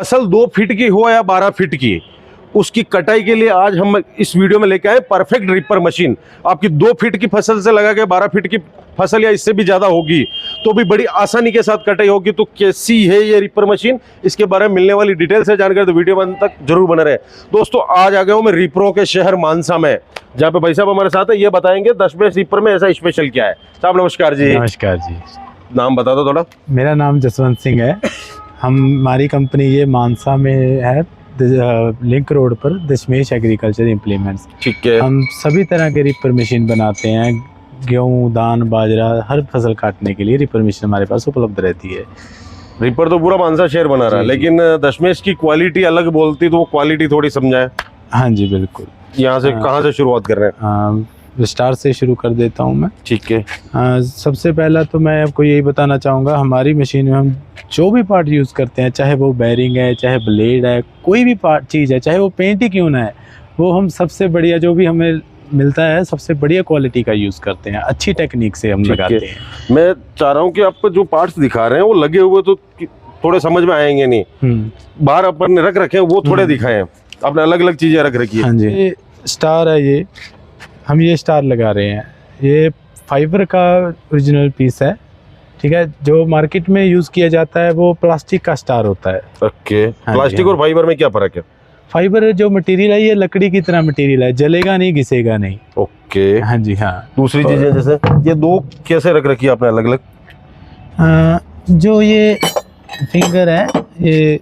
फसल 2 फीट की हो या 12 फीट की, उसकी कटाई के लिए आज हम इस वीडियो में लेके आए परफेक्ट रिपर मशीन। आपकी 2 फीट की फसल से लगा के 12 फीट की फसल या इससे भी ज्यादा होगी तो भी बड़ी आसानी के साथ कटाई होगी। तो कैसी है ये रिपर मशीन, इसके बारे में मिलने वाली डिटेल से जानकारी तो वीडियो अंत तक जरूर बने रहे। दोस्तों आज आ गया हूँ मैं रिपरों के शहर मानसा में, जहाँ पे भाई साहब हमारे साथ है, ये बताएंगे दशमेश रिपर में ऐसा स्पेशल क्या है। साहब नमस्कार जी। नमस्कार जी। नाम बता दो थोड़ा। मेरा नाम जसवंत सिंह है। हमारी कंपनी ये मानसा में है, लिंक रोड पर, दशमेश एग्रीकल्चर इम्प्लीमेंट्स। ठीक है। हम सभी तरह के रिपर मशीन बनाते हैं। गेहूँ, धान, बाजरा, हर फसल काटने के लिए रिपर मशीन हमारे पास उपलब्ध रहती है। रिपर तो पूरा मानसा शहर बना रहा है, लेकिन दशमेश की क्वालिटी अलग बोलती, तो वो क्वालिटी थोड़ी समझाए। हाँ जी बिल्कुल। यहाँ से कहाँ से शुरुआत कर रहे हैं? विस्तार से शुरू कर देता हूँ मैं। ठीक है। सबसे पहला तो मैं आपको यही बताना चाहूँगा, हमारी मशीन में हम जो भी पार्ट यूज़ करते हैं, चाहे वो बैरिंग है, चाहे ब्लेड है, कोई भी पार्ट चीज़ है, चाहे वो पेंट ही क्यों ना है, वो हम सबसे बढ़िया जो भी हमें मिलता है सबसे बढ़िया क्वालिटी का यूज़ करते हैं। अच्छी टेक्निक से हम लगाते हैं। मैं चाह रहा हूँ कि आपको जो पार्ट्स दिखा रहे हैं वो लगे हुए तो थोड़े समझ में आएंगे नहीं। बाहर अपन ने रख रखे हैं वो थोड़े दिखाएं। आपने अलग अलग चीजें रख रखी है। हाँ जी, ये स्टार है, ये हम ये स्टार लगा रहे हैं। ये फाइबर का ओरिजिनल पीस है, ठीक है। जो मार्केट में यूज किया जाता है वो प्लास्टिक का स्टार होता है। ओके। प्लास्टिक और फाइबर में क्या फर्क है? फाइबर जो मटेरियल है ये लकड़ी की तरह मटेरियल है, जलेगा नहीं, घिसेगा नहीं। ओके। हाँ जी हाँ। दूसरी चीजें जैसे ये दो कैसे रख रखी है आपने अलग अलग? जो ये फिंगर है, ये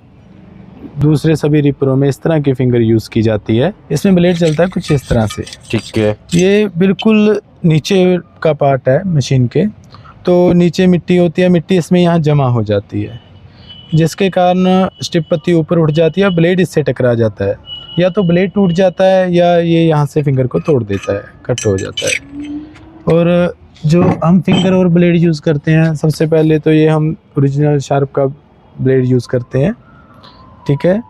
दूसरे सभी रिपरों में इस तरह की फिंगर यूज की जाती है। इसमें ब्लेड चलता है कुछ इस तरह से। ठीक है। ये बिल्कुल नीचे का पार्ट है मशीन के, तो नीचे मिट्टी होती है, मिट्टी इसमें यहाँ जमा हो जाती है, जिसके कारण स्टिप पत्ती ऊपर उठ जाती है, ब्लेड इससे टकरा जाता है, या तो ब्लेड टूट जाता है या ये यहाँ से फिंगर को तोड़ देता है, कट हो जाता है। और जो हम फिंगर और ब्लेड यूज़ करते हैं, सबसे पहले तो ये हम ओरिजिनल शार्प का ब्लेड यूज़ करते हैं, ठीक है।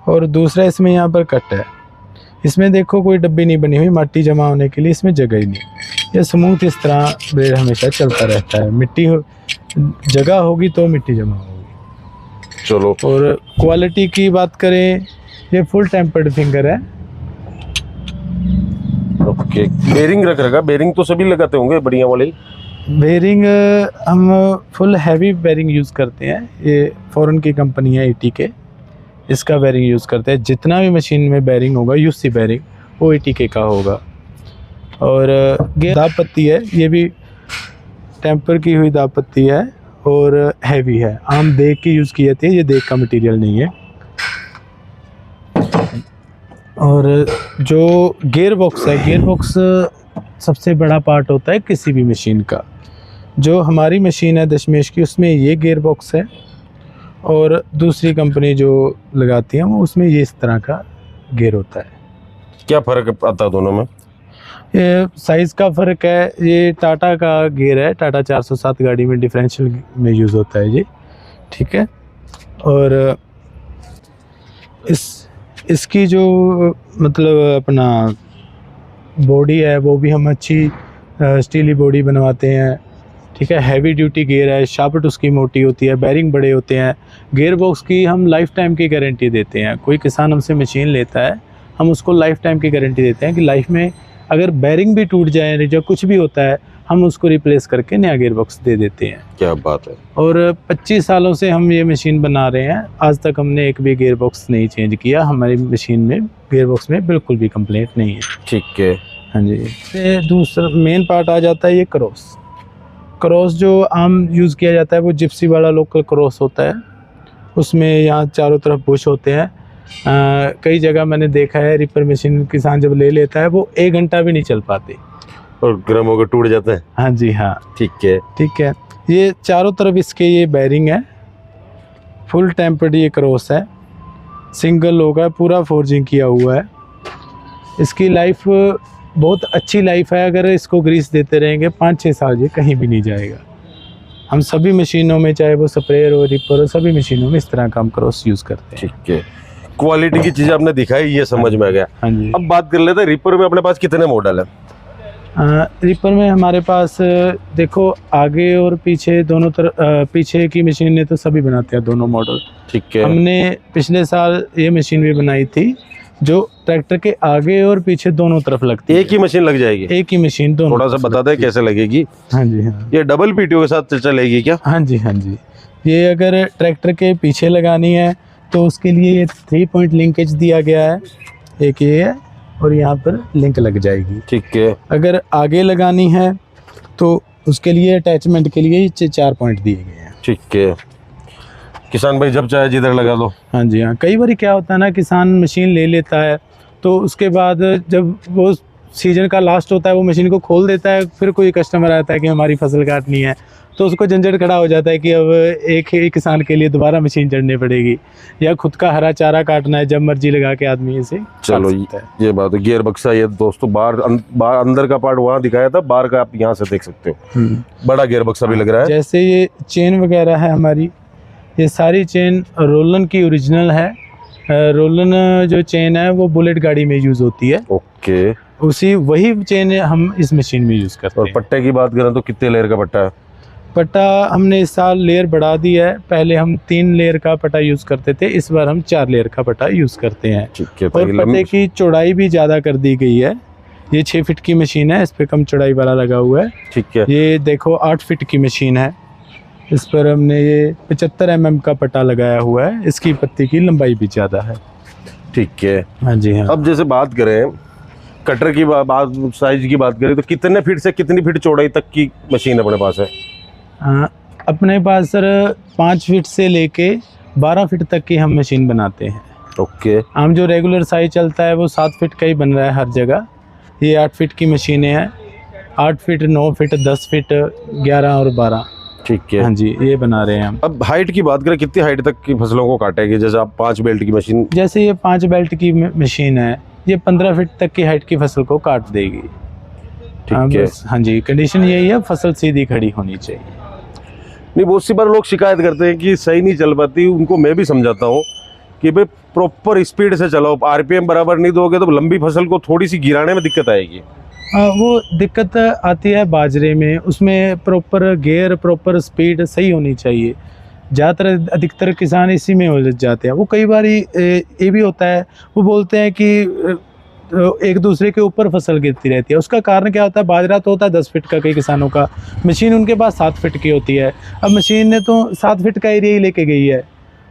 और दूसरा इसमें यहाँ पर कट है, इसमें देखो कोई डब्बी नहीं बनी हुई, माटी जमा होने के लिए इसमें जगह ही नहीं। ये स्मूथ इस तरह ब्लेड हमेशा चलता रहता है। मिट्टी जगह होगी तो मिट्टी जमा होगी। चलो। और क्वालिटी की बात करें, ये फुल टेम्पर्ड फिंगर है। ओके। बेरिंग रख रखा, बेरिंग तो सभी लगाते होंगे बढ़िया वाले। बेरिंग हम फुल हैवी बेरिंग यूज़ करते हैं। ये फॉरेन की कंपनी है ATK, इसका बेरिंग यूज़ करते हैं। जितना भी मशीन में बेरिंग होगा UC बेरिंग, वो ATK का होगा। और दाब पत्ती है, ये भी टेम्पर की हुई दाब पत्ती है और हैवी है। आम देग की यूज़ की जाती है, ये देग का मटेरियल नहीं है। और जो गियर बॉक्स है, गियर बॉक्स सबसे बड़ा पार्ट होता है किसी भी मशीन का। जो हमारी मशीन है दशमेश की, उसमें ये गियर बॉक्स है, और दूसरी कंपनी जो लगाती है वो उसमें ये इस तरह का गियर होता है। क्या फ़र्क आता है दोनों में? ये साइज़ का फ़र्क है। ये टाटा का गियर है, टाटा 407 गाड़ी में डिफरेंशियल में यूज़ होता है ये, ठीक है। और इसकी जो मतलब अपना बॉडी है वो भी हम अच्छी स्टीली बॉडी बनवाते हैं, ठीक है। हैवी ड्यूटी गियर है, शाफ्ट उसकी मोटी होती है, बेरिंग बड़े होते हैं। गियर बॉक्स की हम लाइफ टाइम की गारंटी देते हैं। कोई किसान हमसे मशीन लेता है, हम उसको लाइफ टाइम की गारंटी देते हैं कि लाइफ में अगर बेरिंग भी टूट जाए, जो कुछ भी होता है, हम उसको रिप्लेस करके नया गियर बॉक्स दे देते हैं। क्या बात है। और 25 सालों से हम ये मशीन बना रहे हैं, आज तक हमने एक भी गियर बॉक्स नहीं चेंज किया। हमारी मशीन में गियर बॉक्स में बिल्कुल भी कंप्लेंट नहीं है। ठीक है। हाँ जी। फिर दूसरा मेन पार्ट आ जाता है ये क्रॉस जो आम यूज़ किया जाता है वो जिप्सी वाला लोकल क्रॉस होता है। उसमें यहाँ चारों तरफ बुश होते हैं। कई जगह मैंने देखा है रिपर मशीन किसान जब ले लेता है वो 1 घंटा भी नहीं चल पाती और गर्म होकर टूट जाते हैं। हाँ जी हाँ। ठीक है। ठीक है। ये चारों तरफ इसके ये बेरिंग है, फुल टेम्पर्ड ये क्रॉस है, सिंगल होगा, पूरा फोर्जिंग किया हुआ है। इसकी लाइफ बहुत अच्छी लाइफ है। अगर इसको ग्रीस देते रहेंगे 5-6 साल ये कहीं भी नहीं जाएगा। हम सभी मशीनों में, चाहे वो स्प्रेयर हो, रिपर हो, सभी मशीनों में इस तरह का हम क्रॉस यूज़ करते हैं। ठीक है। क्वालिटी की चीज़ आपने दिखाई, ये समझ में आ गया। हाँ जी। अब बात कर लेते हैं रिपर में अपने पास कितने मॉडल है? रिपर में हमारे पास देखो आगे और पीछे दोनों तरफ, पीछे की मशीन ने तो सभी बनाते हैं दोनों मॉडल। ठीक है। हमने पिछले साल ये मशीन भी बनाई थी जो ट्रैक्टर के आगे और पीछे दोनों तरफ लगती है। एक ही मशीन लग जाएगी? एक ही मशीन दोनों। थोड़ा सा बता दें कैसे लगेगी? हाँ जी हाँ। ये डबल पीटीओ के साथ चलेगी क्या? हाँ जी हाँ जी। ये अगर ट्रैक्टर के पीछे लगानी है तो उसके लिए ये 3 पॉइंट लिंकेज दिया गया है, एक ये है और यहाँ पर लिंक लग जाएगी। ठीक है। अगर आगे लगानी है तो उसके लिए अटैचमेंट के लिए 4 पॉइंट दिए गए हैं। ठीक है। किसान भाई जब चाहे जिधर लगा दो। हाँ जी हाँ। कई बार क्या होता है ना, किसान मशीन ले लेता है तो उसके बाद जब वो सीजन का लास्ट होता है वो मशीन को खोल देता है, फिर कोई कस्टमर आता है कि हमारी फसल काटनी है तो उसको झंझट खड़ा हो जाता है कि अब एक ही किसान के लिए दोबारा मशीन चढ़नी पड़ेगी, या खुद का हरा चारा काटना है जब मर्जी लगा के आदमी इसे चलो ये बात है। गियर बक्सा ये दोस्तों बाहर अंदर का पार्ट वहाँ दिखाया था, बाहर का आप यहाँ से देख सकते हो। बड़ा गियर बक्सा भी लग रहा है। जैसे ये चेन वगैरह है हमारी, ये सारी चेन रोलन की ओरिजिनल है। रोलन जो चेन है वो बुलेट गाड़ी में यूज होती है। ओके। उसी वही चेन हम इस मशीन में यूज करते हैं। और पट्टे की बात करें तो कितने लेयर का पट्टा है? पट्टा हमने इस साल लेयर बढ़ा दी है। पहले हम 3 लेयर का पट्टा यूज करते थे, इस बार हम 4 लेयर का पट्टा यूज करते हैं। ठीक है। और पट्टे की चौड़ाई भी ज्यादा कर दी गई है। ये 6 फीट की मशीन है, इस पे कम चौड़ाई वाला लगा हुआ है। ठीक है। ये देखो 8 फीट की मशीन है, इस पर हमने ये 75 mm का पट्टा लगाया हुआ है। इसकी पत्ती की लंबाई भी ज्यादा है। ठीक है। हाँ जी हाँ। अब जैसे बात करें कटर की बात, साइज की बात करें तो कितने फीट से कितनी फीट चौड़ाई तक की मशीन अपने पास है? अपने पास सर 5 फीट से लेके 12 फीट तक की हम मशीन बनाते हैं। ओके। हम जो रेगुलर साइज चलता है वो 7 फीट का ही बन रहा है हर जगह। ये 8 फीट की मशीनें हैं, 8 फीट 9 फीट 10 फीट 11 और 12। ठीक है। हाँ जी, ये बना रहे हैं हम। अब हाइट की बात करें, कितनी हाइट तक की फसलों को काटेगी? जैसे आप 5 बेल्ट की मशीन, जैसे ये 5 बेल्ट की मशीन है, ये 15 फीट तक की हाइट की फसल को काट देगी। ठीक है। हाँ जी, कंडीशन यही है, फसल सीधी खड़ी होनी चाहिए। नहीं, बहुत सी बार लोग शिकायत करते हैं कि सही नहीं चल पाती। उनको मैं भी समझाता हूँ कि भाई प्रॉपर स्पीड से चलाओ, आरपीएम बराबर नहीं दोगे तो लंबी फसल को थोड़ी सी गिराने में दिक्कत आएगी। वो दिक्कत आती है बाजरे में, उसमें प्रॉपर गियर प्रॉपर स्पीड सही होनी चाहिए। ज़्यादातर अधिकतर किसान इसी में उलझ जाते हैं। वो कई बार ये भी होता है, वो बोलते हैं कि एक दूसरे के ऊपर फसल गिरती रहती है। उसका कारण क्या होता है, बाजरा तो होता है 10 फीट का कई किसानों का, मशीन उनके पास 7 फीट की होती है। अब मशीन ने तो 7 फीट का एरिया ही लेके गई है,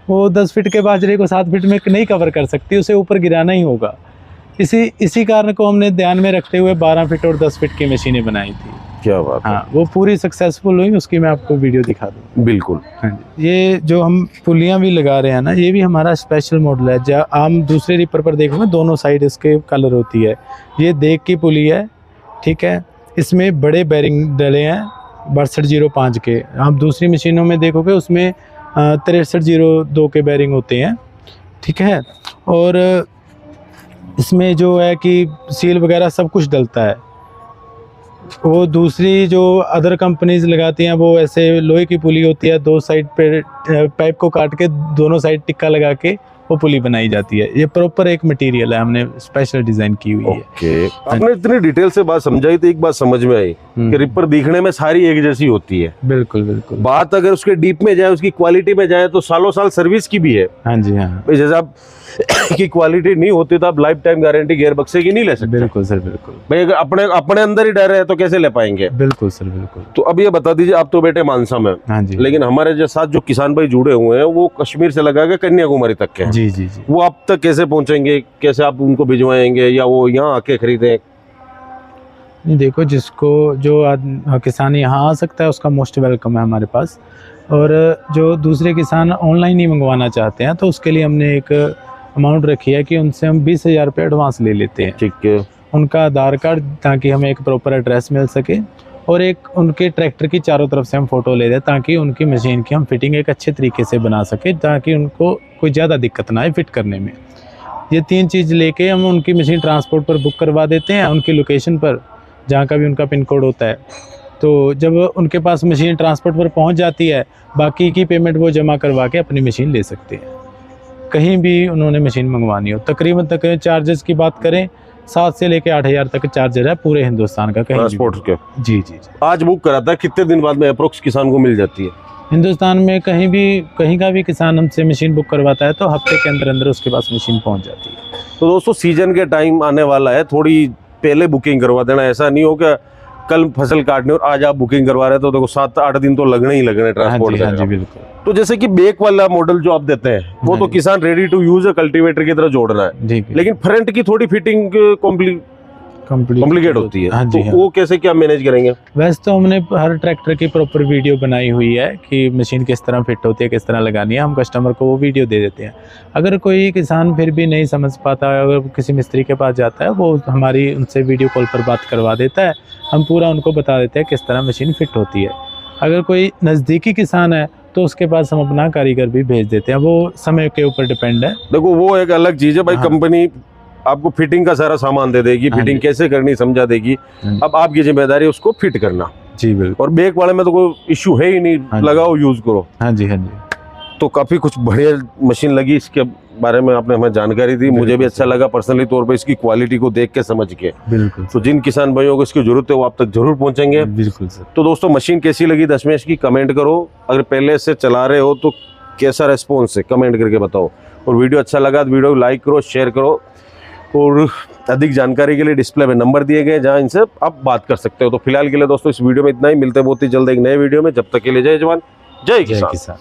वो 10 फीट के बाजरे को 7 फीट में नहीं कवर कर सकती, उसे ऊपर गिराना ही होगा। इसी कारण को हमने ध्यान में रखते हुए 12 फीट और 10 फीट की मशीनें बनाई थी। क्या बात है। हाँ, वो पूरी सक्सेसफुल हुई, उसकी मैं आपको वीडियो दिखा दूँ। बिल्कुल। हाँ जी, ये जो हम पुलियाँ भी लगा रहे हैं ना, ये भी हमारा स्पेशल मॉडल है। जहाँ आम दूसरे रिपर पर देखोगे दोनों साइड इसके कलर होती है, ये देख की पुली है। ठीक है, इसमें बड़े बैरिंग डले हैं 6205 के। आप दूसरी मशीनों में देखोगे उसमें 6302 के बैरिंग होते हैं। ठीक है, और इसमें जो है कि सील वगैरह सब कुछ डलता है। वो दूसरी जो अदर कंपनीज लगाती हैं वो ऐसे लोहे की पुली होती है, 2 साइड पे पाइप को काट के दोनों साइड टिक्का लगा के वो पुली बनाई जाती है। ये प्रॉपर एक मटेरियल है, हमने स्पेशल डिजाइन की हुई है। ओके। आपने इतनी डिटेल से बात समझाई तो एक बात समझ में आई कि रिपर दिखने में सारी एक जैसी होती है। बिल्कुल बिल्कुल। बात अगर उसके डीप में जाए, उसकी क्वालिटी में जाए तो सालों साल सर्विस की भी है। हाँ जी हाँ। जैसे आप की क्वालिटी नहीं होती तो आप लाइफ टाइम गारंटी गियर बक्से की नहीं ले सकते। बिल्कुल सर, बिल्कुल भाई। अगर अपने अंदर ही डर है तो कैसे ले पाएंगे? बिल्कुल सर, बिल्कुल। तो अब ये बता दीजिए, आप तो बेटे मानसा में। हाँ जी। लेकिन हमारे जो साथ जो किसान भाई जुड़े हुए हैं वो कश्मीर से लगा के कन्याकुमारी तक के हैं। जी जी जी। वो आप तक कैसे पहुंचेंगे, कैसे आप उनको भिजवाएंगे, या वो यहाँ आके खरीदें? नहीं, देखो जिसको जो किसान यहाँ आ सकता है उसका मोस्ट वेलकम है हमारे पास। और जो दूसरे किसान ऑनलाइन ही मंगवाना चाहते हैं तो उसके लिए हमने एक अमाउंट रखी है कि उनसे हम 20,000 रुपये एडवांस ले लेते हैं। ठीक है। उनका आधार कार्ड, ताकि हमें एक प्रॉपर एड्रेस मिल सके, और एक उनके ट्रैक्टर की चारों तरफ से हम फ़ोटो ले दें ताकि उनकी मशीन की हम फिटिंग एक अच्छे तरीके से बना सके, ताकि उनको कोई ज़्यादा दिक्कत ना आए फिट करने में। ये 3 चीज़ लेके हम उनकी मशीन ट्रांसपोर्ट पर बुक करवा देते हैं, उनकी लोकेशन पर, जहाँ का भी उनका पिन कोड होता है। तो जब उनके पास मशीन ट्रांसपोर्ट पर पहुँच जाती है, बाकी की पेमेंट वो जमा करवा के अपनी मशीन ले सकते हैं, कहीं भी उन्होंने मशीन मंगवानी हो। तकरीबन चार्जेस की बात करें 7 से लेके 8,000 तक चार्जर है पूरे हिंदुस्तान का, कहीं भी। ट्रांसपोर्ट के जी जी जी। आज बुक कराता है कितने दिन बाद में अप्रोक्स किसान को मिल जाती है? हिंदुस्तान में कहीं का भी किसान हमसे मशीन बुक करवाता है तो हफ्ते के अंदर अंदर उसके पास मशीन पहुंच जाती है। तो दोस्तों सीजन के टाइम आने वाला है, थोड़ी पहले बुकिंग करवा देना। ऐसा नहीं हो कि कल फसल काटने और आज आप बुकिंग करवा रहे हैं तो देखो 7-8 दिन तो लगने ही लगने ट्रांसपोर्ट हाँ जी का। बिल्कुल। तो जैसे कि बेक वाला मॉडल जो आप देते हैं वो तो किसान रेडी टू यूज है, कल्टीवेटर की तरह जोड़ना है, जी लेकिन फ्रंट की थोड़ी फिटिंग कॉम्प्लिकेट होती है। हाँ जी, तो हाँ। वो कैसे क्या मैनेज करेंगे? वैसे तो हमने हर ट्रैक्टर की प्रॉपर वीडियो बनाई हुई है कि मशीन किस तरह फिट होती है, किस तरह लगानी है, हम कस्टमर को वो वीडियो दे देते हैं। अगर कोई किसान फिर भी नहीं समझ पाता, अगर किसी मिस्त्री के पास जाता है वो हमारी उनसे वीडियो कॉल पर बात करवा देता है, हम पूरा उनको बता देते हैं किस तरह मशीन फिट होती है। अगर कोई नज़दीकी किसान है तो उसके पास हम अपना कारीगर भी भेज देते हैं, वो समय के ऊपर डिपेंड है। देखो वो एक अलग चीज है भाई, हाँ। कंपनी आपको फिटिंग का सारा सामान दे देगी, हाँ फिटिंग जी। कैसे करनी समझा देगी, अब आपकी जिम्मेदारी है उसको फिट करना। जी बिल्कुल। और बेक वाले में तो कोई इश्यू है ही नहीं, हाँ जी। लगाओ यूज करो। हाँ जी हाँ जी। तो काफी कुछ बढ़िया मशीन लगी, इसके बारे में आपने हमें जानकारी दी, मुझे भी अच्छा लगा पर्सनली तौर पे इसकी क्वालिटी को देख के समझ के। बिल्कुल तो जिन किसान भाइयों को इसकी जरूरत है वो आप तक जरूर पहुंचेंगे। बिल्कुल सर। तो दोस्तों मशीन कैसी लगी दशमेश की कमेंट करो, अगर पहले से चला रहे हो तो कैसा रेस्पॉन्स है कमेंट करके बताओ, और वीडियो अच्छा लगा तो वीडियो को लाइक करो, शेयर करो, और अधिक जानकारी के लिए डिस्प्ले पे नंबर दिए गए जहां इनसे आप बात कर सकते हो। तो फिलहाल के लिए दोस्तों इस वीडियो में इतना ही, मिलते हैं बहुत ही जल्द एक नए वीडियो में, जब तक के लिए जय जवान जय जय किसान। किसान।